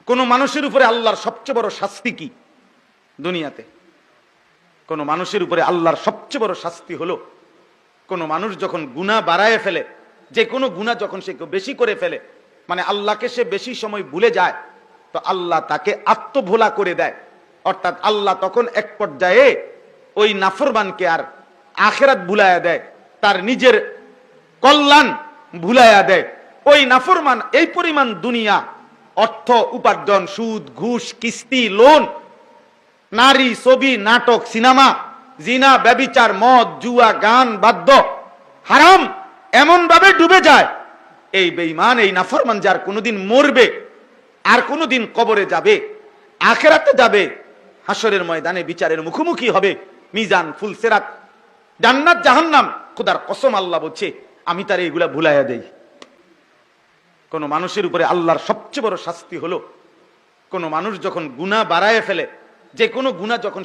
কোন মানুষের উপরে আল্লাহর সবচেয়ে বড় শাস্তি কি দুনিয়াতে? কোন মানুষের উপরে আল্লাহর সবচেয়ে বড় শাস্তি হলো, কোন মানুষ যখন গুনাহ বাড়ায় ফেলে, যে কোনো গুনাহ যখন সে বেশি করে ফেলে, মানে আল্লাহকে সে বেশি সময় ভুলে যায়, তো আল্লাহ তাকে আত্মভোলা করে দেয়। অর্থাৎ আল্লাহ তখন এক পর্যায়ে ওই নাফরমানকে আর আখিরাত ভুলাইয়া দেয়, তার নিজের কল্যাণ ভুলাইয়া দেয়। ওই নাফরমান এই পরিমাণ দুনিয়া, অর্থ উপার্জন, সুদ, ঘুষ, কিস্তি, লোন, নারী, ছবি, নাটক, সিনেমা, জিনা, ব্যভিচার, মদ, জুয়া, গান, বাদ্য, হারাম এমন ভাবে ডুবে যায়, এই বেঈমান, এই নাফরমান যার কোনোদিন মরবে, আর কোনোদিন কবরে যাবে, আখিরাতে যাবে, হাসরের ময়দানে বিচারের মুখোমুখি হবে, মিজান, ফুলসিরাত, জান্নাত, জাহান্নাম, খোদার কসম আল্লাহ বলছে আমি তার এইগুলা ভুলাইয়া দেই। কোন মানুষের উপরে আল্লাহর সবচেয়ে বড় শাস্তি হলো, কোন মানুষ যখন গুনাহ বাড়ায় ফেলে, যে কোনো গুনাহ যখন